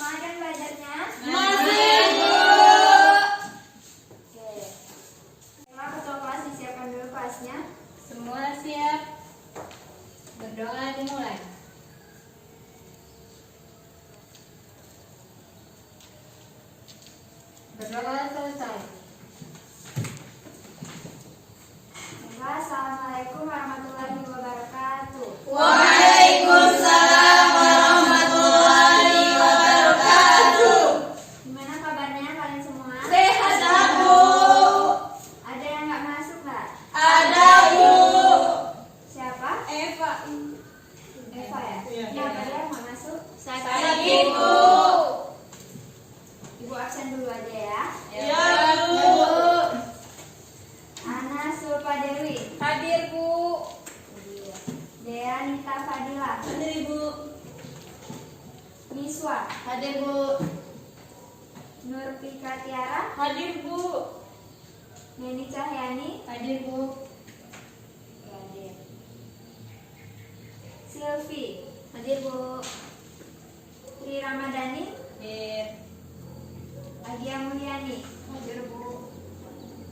Semangat kan belajarnya? Masih, Bu. Oke. Tema ketua kelas disiapkan dulu kelasnya. Semua siap. Berdoa dimulai. Berdoa selesai. Assalamualaikum warahmatullahi wabarakatuh. Waalaikumsalam warahmatullahi wabarakatuh. Gimana kabarnya kalian semua? Sehat, Bu. Ada yang nggak masuk nggak? Ada, Bu. Siapa? Eva. Eva ya? Iya. Kenapa dia nggak masuk? Sakit, Bu. Ibu absen dulu aja ya. Ya, Bu. Ana Sulfa Dewi. Hadir, Bu. Dea Nita Fadila. Hadir, Bu. Miswa. Hadir, Bu. Nurpika Tiara. Hadir, Bu. Neni Cahyani. Hadir, Bu. Hadir. Silvi. Hadir, Bu. Tri Ramadhani. Hadir. Agia Mulyani. Hadir, Bu.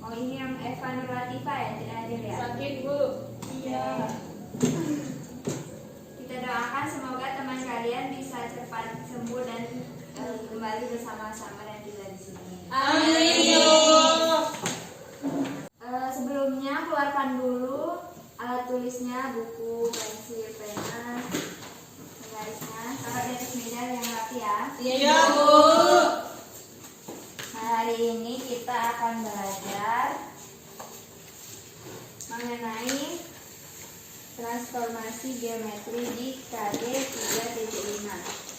Oh ini yang Eva Nur Latifah ya, tidak hadir ya? Sakit, Bu. Iya. Kita doakan semoga teman kalian bisa cepat sembuh dan kembali bersama-sama dan kita di sini. Amin. Sebelumnya keluarkan dulu alat tulisnya, buku, pensil, pena, penggarisnya. Kalau di atas meja yang rapi ya. Iya, Bu. Nah, hari ini kita akan belajar mengenai transformasi geometri di KD 3.5.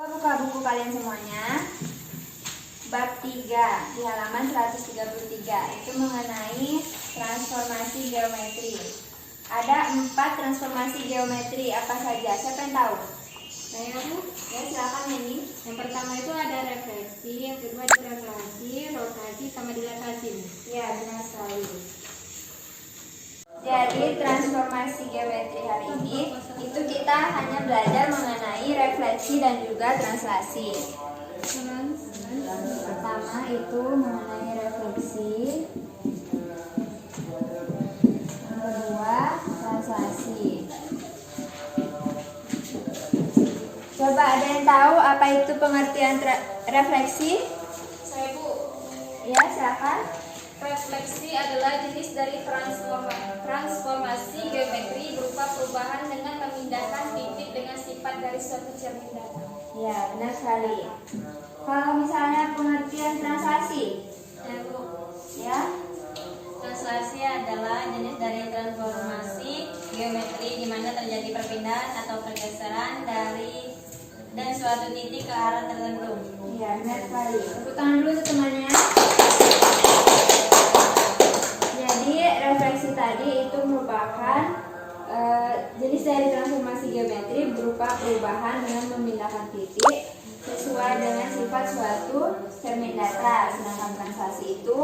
Buka buku kalian semuanya. Bab 3 di halaman 133 itu mengenai transformasi geometri. Ada 4 transformasi geometri apa saja? Siapa yang tahu? Saya, Bu. Ya silakan Neni. Yang pertama itu ada refleksi, yang kedua dilefasi, rotasi, sama dilatasi. Ya benar sekali. Jadi transformasi geometri hari ini itu kita hanya belajar mengenai refleksi dan juga translasi. Pertama itu mengenai refleksi, yang kedua translasi. Coba ada yang tahu apa itu pengertian refleksi? Saya, Bu. Ya silakan. Refleksi adalah jenis dari transformasi geometri berupa perubahan dengan memindahkan titik dengan sifat dari suatu cermin data. Ya benar sekali. Kalau misalnya pengertian translasi, Ya, Bu. ya. Translasi adalah jenis dari transformasi geometri di mana terjadi perpindahan atau pergeseran dari dan suatu titik ke arah tertentu. Iya, benar sekali. Tepuk tangan dulu untuk temannya. Jadi, refleksi tadi itu merupakan jenis dari transformasi geometri berupa perubahan dengan memindahkan titik sesuai dengan sifat suatu cermin data. Sedangkan translasi itu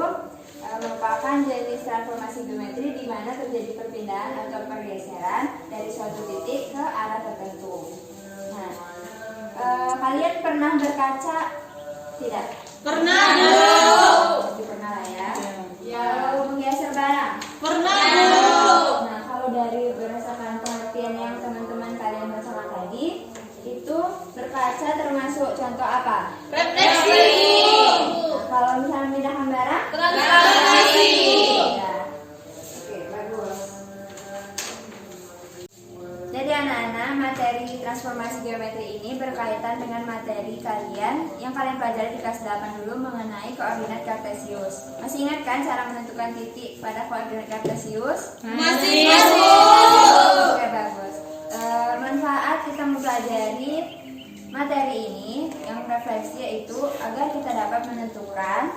merupakan jenis transformasi geometri di mana terjadi perpindahan atau pergeseran dari suatu titik ke arah tertentu. Nah, kalian pernah berkaca tidak? Pernah, Bu. Pasti pernah lah ya. Ya. Kalau menggeser barang? Pernah, Bu. Nah, kalau dari berdasarkan pengertian yang teman-teman kalian bacakan tadi, itu berkaca termasuk contoh apa? Refleksi. Nah, kalau misalnya memindahkan barang? Translasi. Ya. Oke, bagus. Jadi anak-anak, materi transformasi geometri ini berkaitan dengan materi kalian yang kalian pelajari di kelas 8 dulu mengenai koordinat kartesius. Masih ingat kan cara menentukan titik pada koordinat kartesius? Masih, Bu. Oke, bagus. Manfaat kita mempelajari materi ini yang refleksi yaitu agar kita dapat menentukan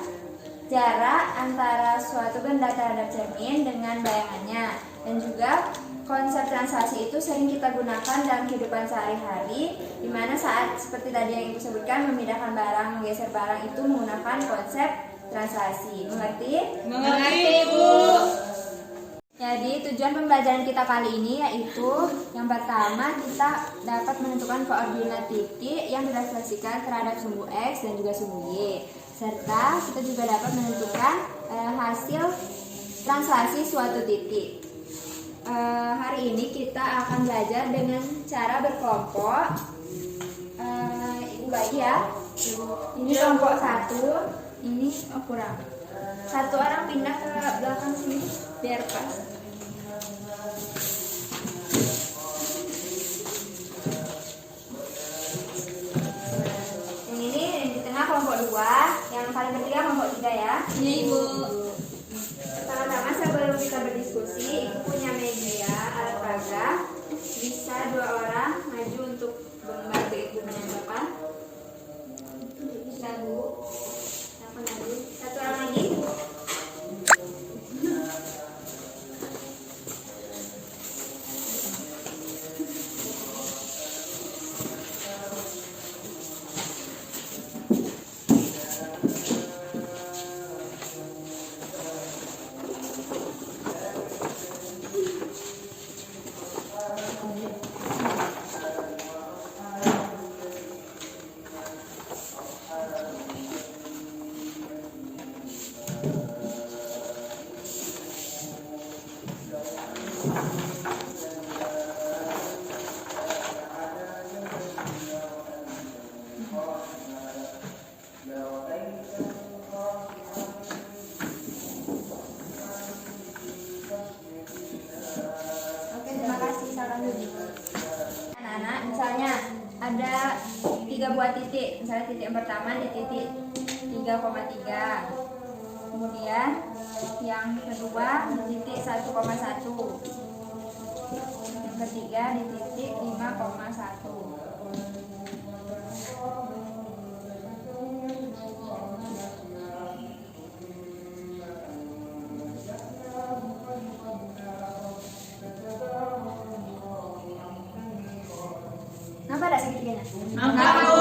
jarak antara suatu benda terhadap cermin dengan bayangannya, dan juga konsep transaksi itu sering kita gunakan dalam kehidupan sehari-hari, di mana saat seperti tadi yang Ibu sebutkan, memindahkan barang, menggeser barang itu menggunakan konsep transaksi. Mengerti? Mengerti, Bu. Jadi tujuan pembelajaran kita kali ini yaitu yang pertama, kita dapat menentukan koordinat titik yang direfleksikan terhadap sumbu X dan juga sumbu Y, serta kita juga dapat menentukan hasil translasi suatu titik. Hari ini kita akan belajar dengan cara berkelompok. Ibu bagi ya. Ini kelompok 1, ini kurang. Satu orang pindah ke belakang sini biar pas. Yang ini di tengah kelompok 2, yang paling ketiga kelompok 3 ya. Iya, Ibu. Pertama-tama sebelum kita berdiskusi, Ibu punya media, alat peraga. Bisa 2 orang maju untuk membantu Ibu menentukan. Bisa Bu. Siapa maju? 1 orang lagi. Oke, terima kasih saran dulu. Anak-anak, misalnya ada 3 buah titik. Misalnya titik yang pertama di titik 3,3. Kemudian yang kedua di titik 1,1. Yang ketiga di titik 5,1. Kenapa ada segitiganya? Angkat, Bu.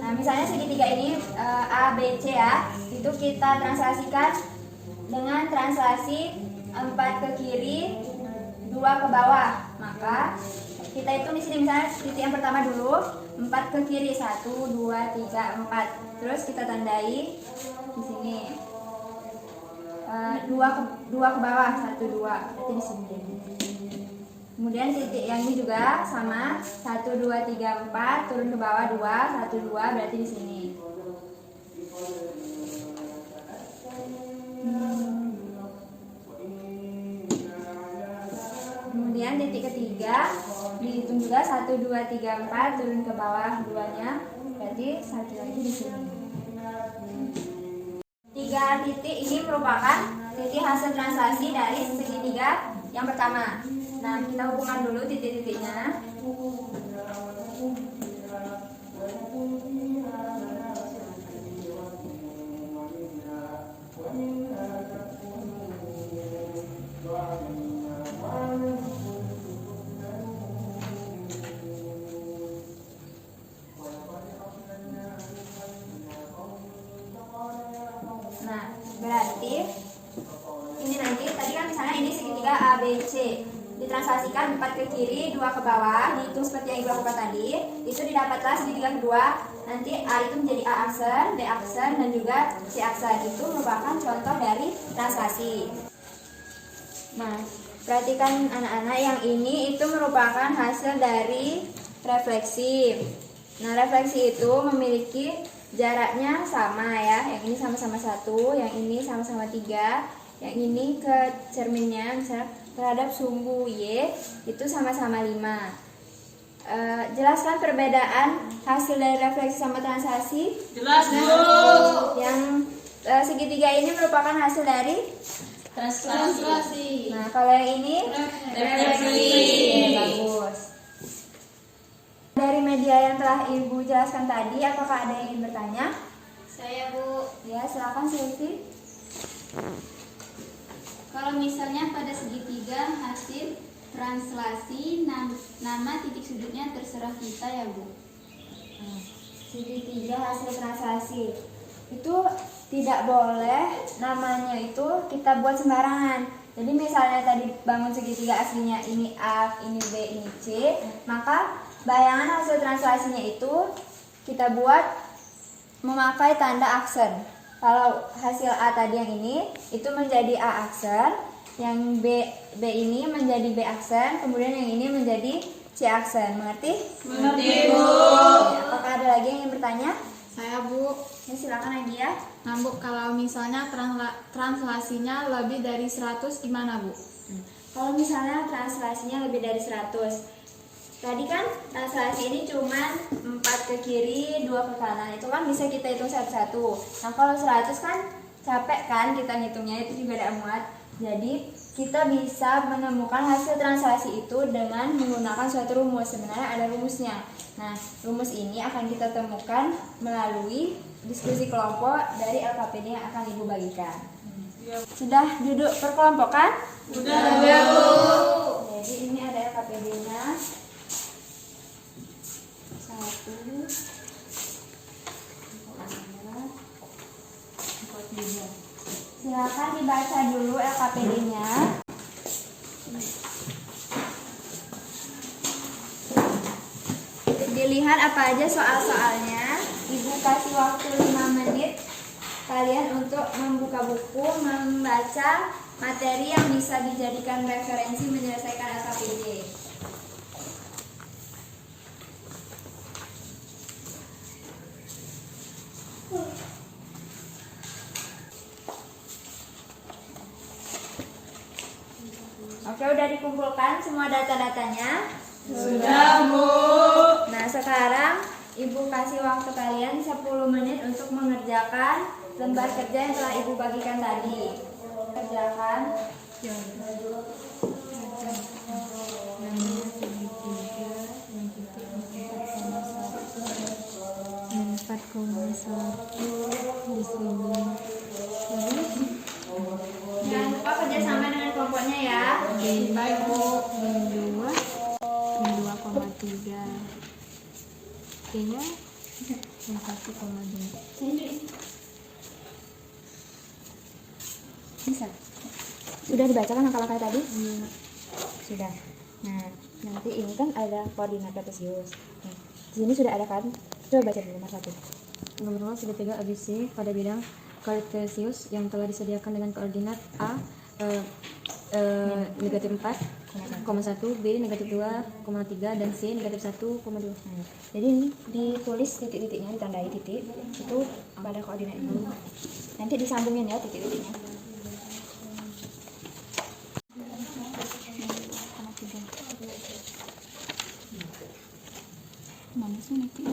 Nah, misalnya segitiga ini A, B, C ya, itu kita translasikan dengan translasi 4 ke kiri, 2 ke bawah. Maka kita hitung di sini, misalnya titik yang pertama dulu, 4 ke kiri, 1, 2, 3, 4. Terus kita tandai di sini. 2 ke bawah, 1, 2. Berarti di sini. Kemudian titik yang ini juga sama, 1, 2, 3, 4, turun ke bawah 2, 1, 2, berarti di sini. Kemudian titik ketiga dihitung juga, 1, 2, 3, 4, turun ke bawah 2-nya, berarti 1 lagi di sini. 3 titik ini merupakan titik hasil translasi dari segitiga yang pertama. Nah, kita hubungkan dulu titik-titiknya. Nah, berarti ini nanti, tadi kan misalnya ini segitiga ABC. Ditranslasikan 4 ke kiri, 2 ke bawah, dihitung seperti yang Ibu lakukan tadi. Itu didapatlah segitiga kedua. Nanti A itu menjadi A aksen, B aksen, dan juga C aksen. Itu merupakan contoh dari translasi. Nah, perhatikan anak-anak, yang ini itu merupakan hasil dari refleksi. Nah, refleksi itu memiliki jaraknya sama ya. Yang ini sama-sama 1, yang ini sama-sama 3, yang ini ke cerminnya misalnya terhadap sumbu Y itu sama-sama 5. Jelaskan perbedaan hasil dari refleksi sama translasi. Jelas, Bu. Yang segitiga ini merupakan hasil dari Translasi. Nah, kalau yang ini Refleksi. Bagus. Dari media yang telah Ibu jelaskan tadi, apakah ada yang ingin bertanya? Saya, Bu. Ya, silakan Silvi. Kalau misalnya pada segitiga hasil translasi nama titik sudutnya terserah kita ya Bu. Segitiga hasil translasi itu tidak boleh namanya itu kita buat sembarangan. Jadi misalnya tadi bangun segitiga aslinya ini A, ini B, ini C, maka bayangan hasil translasinya itu kita buat memakai tanda aksen. Kalau hasil A tadi yang ini itu menjadi A aksen, yang B ini menjadi B aksen, kemudian yang ini menjadi C aksen. Mengerti? Mengerti, Bu. Apakah ada lagi yang ingin bertanya? Saya Bu. Ya, silakan lagi ya. Nah Bu, kalau misalnya translasinya lebih dari 100 gimana Bu? Kalau misalnya translasinya lebih dari 100, tadi kan translasi ini cuma 4 ke kiri, 2 ke kanan. Itu kan bisa kita hitung satu-satu. Nah kalau 100 kan capek kan kita ngitungnya, itu juga ada muat. Jadi kita bisa menemukan hasil translasi itu dengan menggunakan suatu rumus. Sebenarnya ada rumusnya. Nah rumus ini akan kita temukan melalui diskusi kelompok dari LKPD yang akan Ibu bagikan. Sudah duduk perkelompokan? Sudah, Bu. Jadi ini ada LKPD-nya. 1, silakan dibaca dulu LKPD-nya. Dilihat apa aja soal-soalnya. Ibu kasih waktu 5 menit kalian untuk membuka buku, membaca materi yang bisa dijadikan referensi menyelesaikan LKPD. Oke, udah dikumpulkan semua data-datanya? Sudah, Bu. Nah, sekarang Ibu kasih waktu kalian 10 menit untuk mengerjakan lembar kerja yang telah Ibu bagikan tadi. Kerjakan. Jangan lupa kerjasama dengan kelompoknya ya. Baik Bu. Yang 2,3. Kayaknya yang 1,2. Bisa. Sudah dibacakan langkah-langkah tadi? Sudah. Nah, nanti ini kan ada koordinat kartesius. Nah, di sini sudah ada kan? Coba baca dulu nomor 1. Nomor segitiga ABC pada bidang kartesius yang telah disediakan dengan koordinat A negatif 4,1, B negatif 2,3 dan C negatif 1,2. Jadi ini ditulis titik-titiknya, ditandai titik itu pada koordinat ini. Nanti disambungin ya titik-titiknya. Mana sih nanti?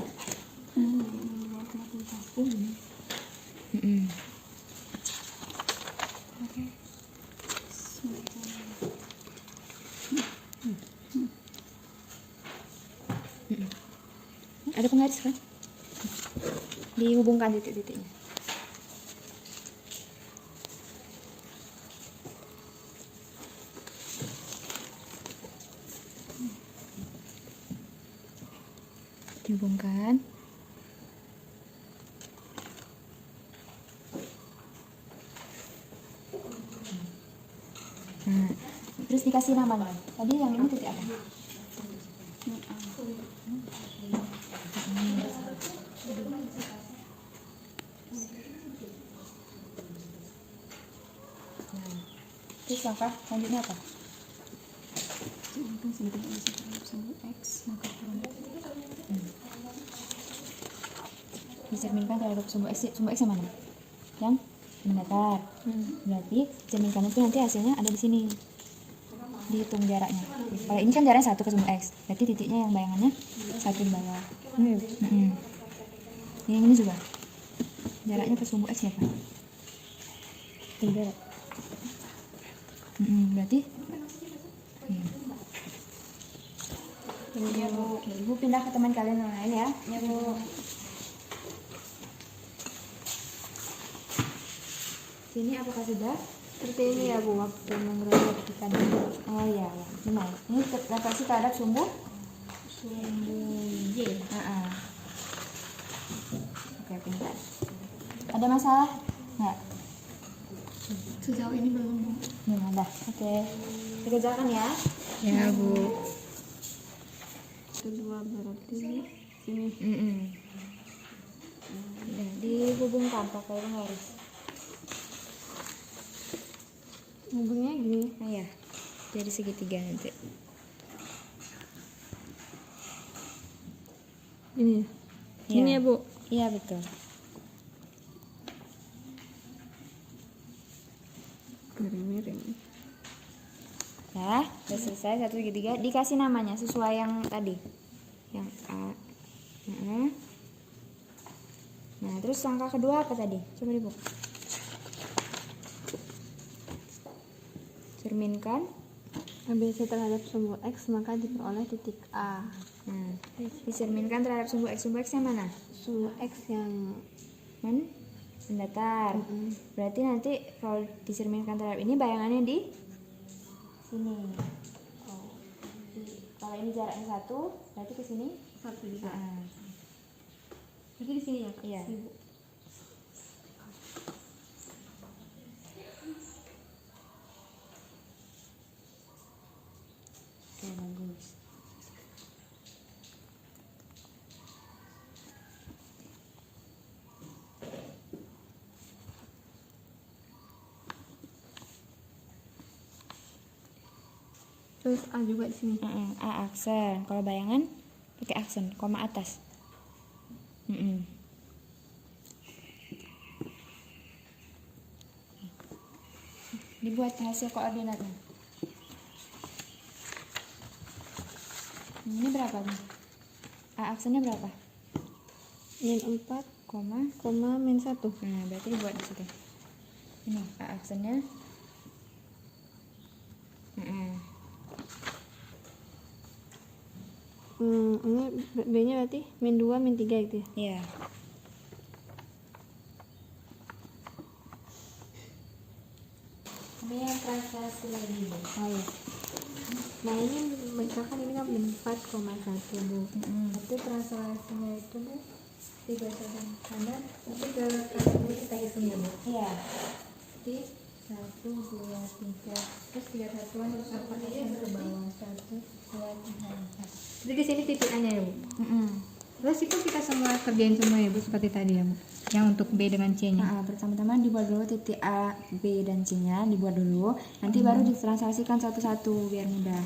Ada penggaris kan? Dihubungkan titik-titiknya. Dihubungkan. Nah, terus dikasih nama. Tadi yang ini titik apa? Terus langkah selanjutnya apa? Dicerminkan terhadap sumbu X yang mana? Yang mendatar. Berarti cerminkan itu nanti hasilnya ada di sini. Dihitung jaraknya. Kalau ini kan jaraknya 1 ke sumbu X, berarti titiknya yang bayangannya 1 di bawah. Yang ini juga jaraknya ke sumbu X berapa? 3. Berarti ya Bu. Ibu pindah ke teman kalian yang lain ya. Ya Bu. Sini apakah sudah? Seperti ini ya Bu, waktu mengerjakan tadi. Oh iya, ya. Benar. Ini refleksi terhadap sumbu Sumbu Y. Oke, pintar. Ada masalah nggak? Sejauh ini belum Bu. Belum ada. Oke. Dikerjakan ya. Ya Bu. Kedua berarti ini. Ya, dihubungkan pakai penggaris. Hubungnya gini. Nah, ya. Jadi segitiga nanti. Ini. Iya. Ini ya Bu. Iya, betul. Miring-miring. Ya, udah selesai satu segitiga. Dikasih namanya sesuai yang tadi. Yang A. Nah, terus langkah kedua apa tadi? Coba dibuka. Cerminkan. ABC terhadap sumbu X maka diperoleh titik A. Nah, dicerminkan terhadap sumbu X. Sumbu X yang mana? Sumbu X yang Mendatar. Berarti nanti kalau dicerminkan terhadap ini bayangannya di sini. Oh. Kalau ini jaraknya 1, berarti ke sini 1 juga. Nah, Berarti di sini ya? iya. Sini, Bu. Oke, bagus. Terus A juga di sini. A aksen. Kalau bayangan pakai aksen, koma atas. Dibuat hasil koordinatnya. Ini berapa nih? A aksennya berapa? Min 4, Koma. min 1. Nah, berarti dibuat di situ. Ini A aksennya. Ini B-nya berarti min 2, min 3 gitu ya? Iya. Ini yang translasi lagi. Oh iya. Nah ini misalkan ini kan min 4,1 Bu. Itu translasinya itu Bu 3 kanan, nanti ke kanan kita hitung ya Bu. iya. Jadi 1, 2, 3, terus 3 satuan, terus 4 yang ke bawah 1, 2, 3, 4. Jadi di sini titik A nya ya Bu. Terus itu kita semua kerjain semua ya Bu seperti tadi ya Bu. Yang untuk B dengan C nya. Nah, pertama-tama dibuat dulu titik A, B, dan C-nya dibuat dulu. Nanti baru ditranslasikan satu-satu biar mudah.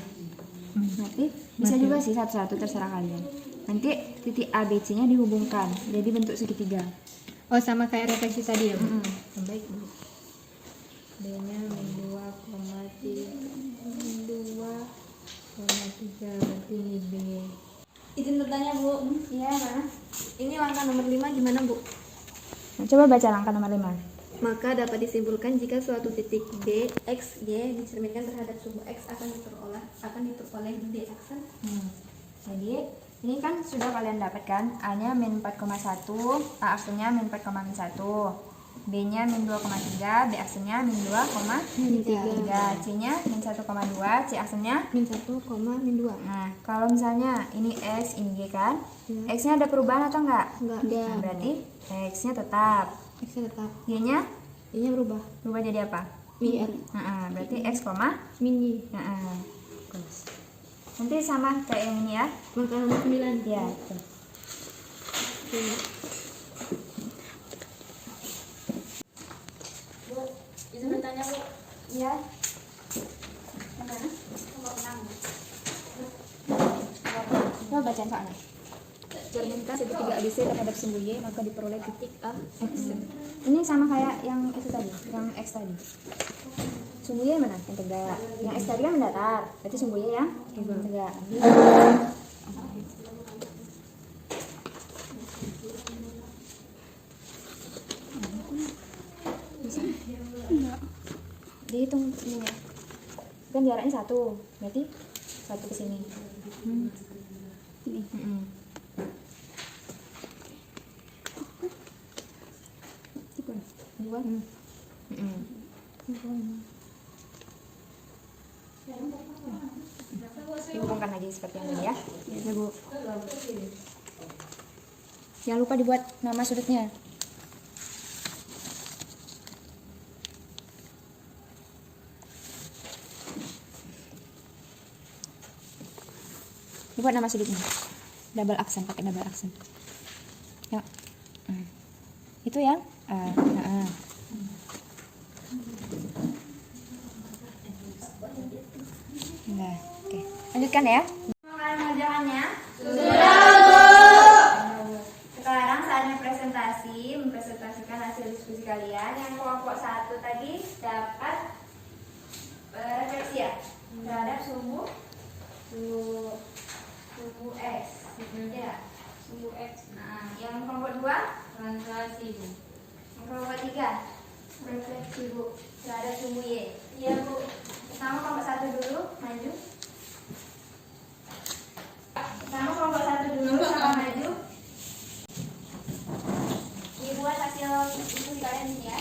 Nanti bisa juga sih satu-satu terserah kalian. Nanti titik A, B, C-nya dihubungkan jadi bentuk segitiga. Oh sama kayak refleksi tadi ya Bu. Baik Bu. B nya min 2,3, min 2,3 berarti ini B. Izin bertanya Bu. Iya, mana? Ini langkah nomor 5 gimana Bu? Nah, coba baca langkah nomor 5. Maka dapat disimpulkan jika suatu titik D, X, Y dicerminkan terhadap sumbu X akan diperoleh D aksen. Jadi ini kan sudah kalian dapatkan A-nya min 4,1, A aksennya min 4,1, B-nya min 2,3, B aksennya min 2,3, C-nya min 1,2, C aksennya. Min 1, min 2. Nah, kalau misalnya ini X, ini Y kan, Ya. X-nya ada perubahan atau enggak? Enggak. Nah, berarti X-nya tetap, X nya tetap. Y-nya Y nya berubah. berubah jadi apa? Min R. Berarti X, Min Y. Terus. Nanti sama kayak yang ini ya. Langkah nomor 9. Ya, betul. Bu, izin bertanya Bu. Iya. Nomor 6. Coba bacain soalnya. Cerminkan segitiga ABC terhadap sumbu Y maka diperoleh titik A. Ini sama kayak yang itu tadi, yang X tadi. Sumbu Y mana? Yang tegak. Yang X tadi kan mendatar. Berarti sumbu Y yang tegak. Dihitung ini ya. Kan jaraknya 1. Berarti 1 ke sini. Ini. Dua. Dihubungkan lagi seperti yang tadi ya. Ya Bu. Jangan lupa dibuat nama sudutnya. Dibuat nama sudutnya. Double aksen, pakai double aksen. Ya. Itu yang Nah, oke. Lanjutkan ya. Kalian mengerjakannya? Sudah. Sekarang saatnya presentasi, mempresentasikan hasil diskusi kalian. Yang kelompok 1 tadi dapat refleksi ya terhadap sumbu X. Ya, sumbu X. Nah, yang kelompok 2 Translasi, Bu. yang kelompok 3 refleksi Bu terhadap sumbu Y. Iya Bu. Pertama kelompok 1 dulu, maju. Pertama kelompok 1 dulu, sama maju. Dibuat hasil diskusi kalian ini ya.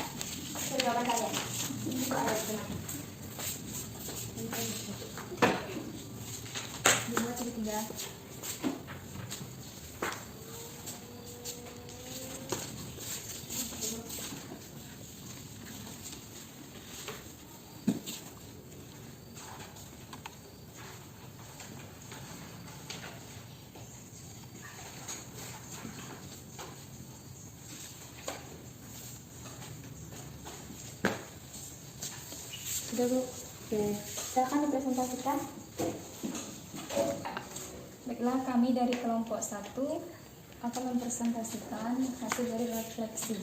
Hasil jawaban kalian. Ini Bu ada tenang. Dibuat segitiga. Sudah Bu. Oke, silakan dipresentasikan. Baiklah, kami dari kelompok 1 akan mempresentasikan hasil dari refleksi.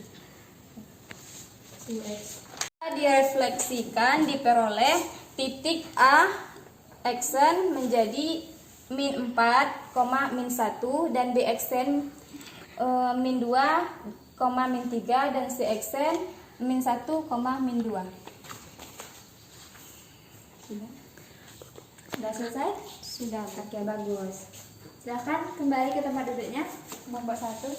Direfleksikan diperoleh titik A aksen menjadi min 4, min 1 dan B aksen min 2, min 3 dan C aksen min 1, min 2. Sudah selesai? Sudah. Oke, bagus. Silakan kembali ke tempat duduknya. Kelompok 1.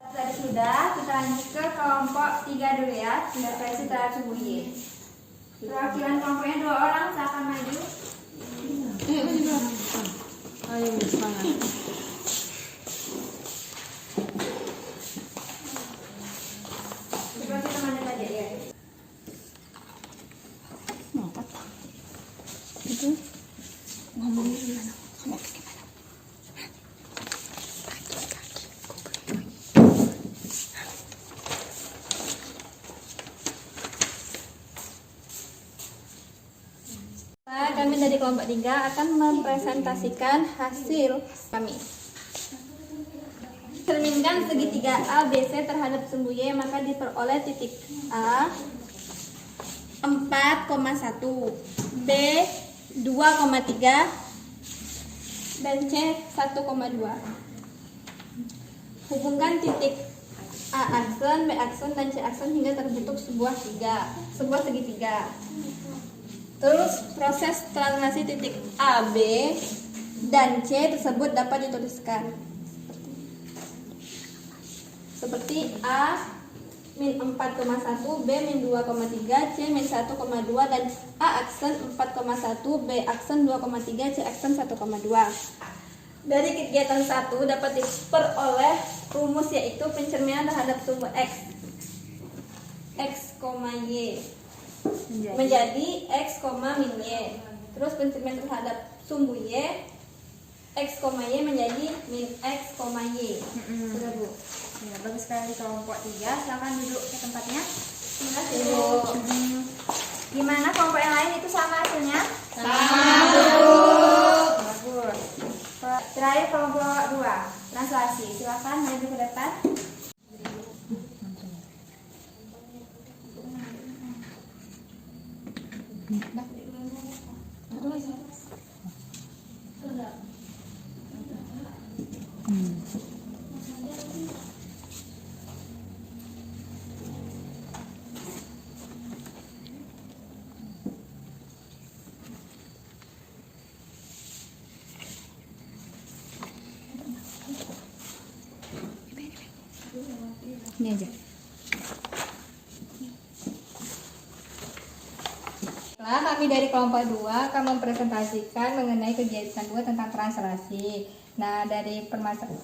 Tadi sudah, kita lanjut ke kelompok 3 dulu ya. Refleksi terhadap sumbu Y. Perwakilan kelompoknya 2 orang, silakan maju. Ayo, semangat. Seperti temannya tadi ya. Kami dari kelompok 3 akan mempresentasikan hasil kami. Cerminkan segitiga ABC terhadap sumbu Y, maka diperoleh titik A 4,1, B 2,3 dan C 1,2. Hubungkan titik A aksen, B aksen, dan C aksen hingga terbentuk sebuah segitiga. Terus proses translasi titik A, B, dan C tersebut dapat dituliskan seperti A min 4,1, B min 2,3, C min 1,2 dan A aksen 4,1, B aksen 2,3, C aksen 1,2. Dari kegiatan 1 dapat diperoleh rumus yaitu pencerminan terhadap sumbu X, Y menjadi X, min Y. Terus pencerminan terhadap sumbu Y, X, Y menjadi min X, Y. Sudah Bu. Ya, bagus sekali kelompok 3. Silakan duduk ke tempatnya. Terima kasih Bu. Gimana kelompok yang lain itu sama hasilnya? Bagus. Terakhir kelompok 2, translasi. Silakan maju ke depan. Ini aja. kami dari kelompok 2 akan mempresentasikan mengenai kegiatan 2 tentang translasi. Nah, dari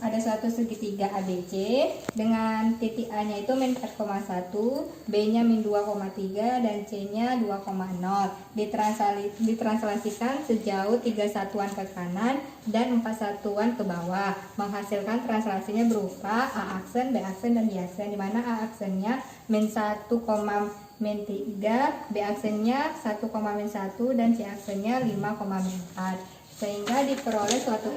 ada suatu segitiga ABC dengan titik A-nya itu min 4,1, B-nya min 2,3 dan C-nya 2,0. Ditranslasikan sejauh 3 satuan ke kanan dan 4 satuan ke bawah. Menghasilkan translasinya berupa A aksen, B aksen dan Y aksen, di mana A aksennya min 1, min 3, B aksennya 1,1 dan C aksennya 5,4. Sehingga diperoleh suatu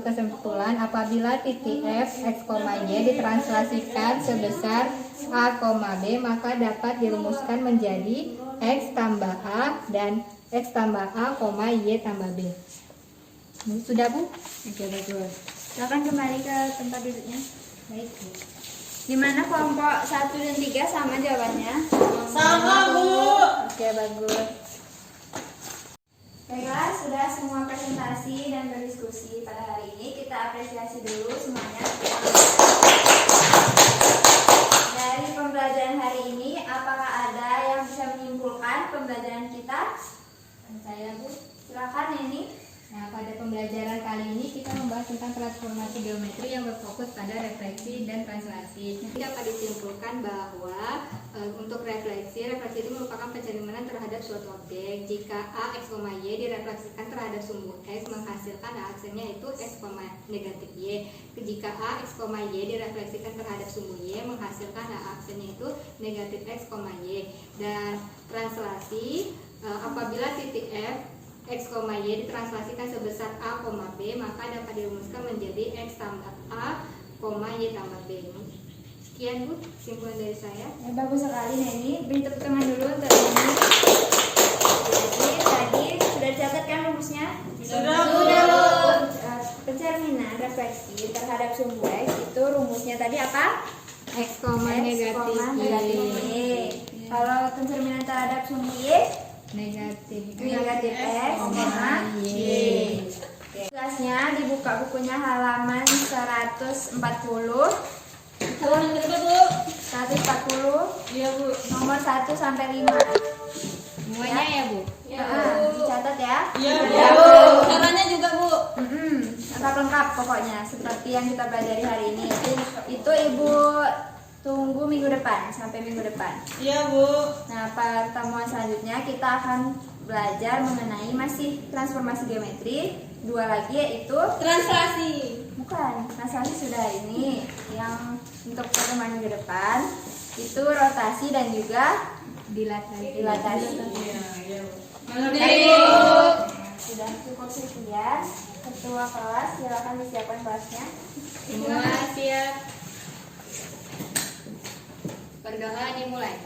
kesimpulan apabila titik F, X, Y ditranslasikan sebesar A, B, maka dapat dirumuskan menjadi X tambah A dan X tambah A, Y tambah B. Sudah, Bu? Oke, bagus. Silakan kembali ke tempat duduknya. Baik, Bu. Dimana kelompok 1 dan 3 sama jawabannya? Sama, Bu. Oke, bagus. Baiklah, sudah semua presentasi dan berdiskusi pada hari ini. Kita apresiasi dulu semuanya. Dari pembelajaran hari ini, apakah ada yang bisa menyimpulkan pembelajaran kita? Saya, Bu. Silakan, Neni. Nah, pada pembelajaran kali ini kita membahas tentang transformasi geometri yang berfokus pada refleksi dan translasi. Nanti dapat disimpulkan bahwa untuk refleksi itu merupakan pencerminan terhadap suatu objek. Jika A, X, Y direfleksikan terhadap sumbu X, menghasilkan A aksennya itu X, negatif Y. Jika A, X, Y direfleksikan terhadap sumbu Y, menghasilkan A aksennya itu negatif X, Y. Dan translasi apabila titik F, X, Y ditranslasikan sebesar A, B, maka dapat dirumuskan menjadi X tambah A, Y tambah B. Sekian, Bu, kesimpulan dari saya. Ya, bagus sekali, Neni. Beri tepuk tangan dulu untuk Neni. Jadi, tadi sudah dicatat kan rumusnya? Sudah, Bu. Pencerminan refleksi terhadap sumbu X itu rumusnya tadi apa? X, negatif Y. Kalau pencerminan terhadap sumbu Y, negatif X, Y. Tugasnya dibuka bukunya halaman 140, Halaman berapa, Bu? 140, Iya, Bu. nomor 1 sampai 5. semuanya ya, Bu. Iya, Bu. Dicatat ya. Iya, Bu. Caranya juga, Bu. Lengkap lengkap pokoknya seperti yang kita pelajari hari ini. Itu Ibu tunggu minggu depan sampai minggu depan. Iya, Bu. Nah, pertemuan selanjutnya kita akan belajar mengenai masih transformasi geometri. 2 lagi yaitu Translasi. bukan, translasi sudah ini. Yang untuk pertemuan minggu depan itu rotasi dan juga Dilatasi. dilatasi. Iya, Bu. Sudah cukup sekian. Ketua kelas silakan disiapkan kelasnya. Semua siap. Berdoa dimulai.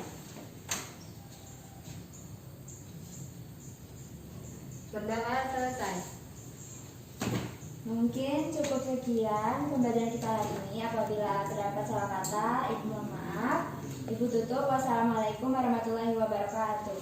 Berdoa selesai. Mungkin cukup sekian pembelajaran kita hari ini. Apabila terdapat salah kata, Ibu mohon maaf. Ibu tutup. Wassalamualaikum warahmatullahi wabarakatuh.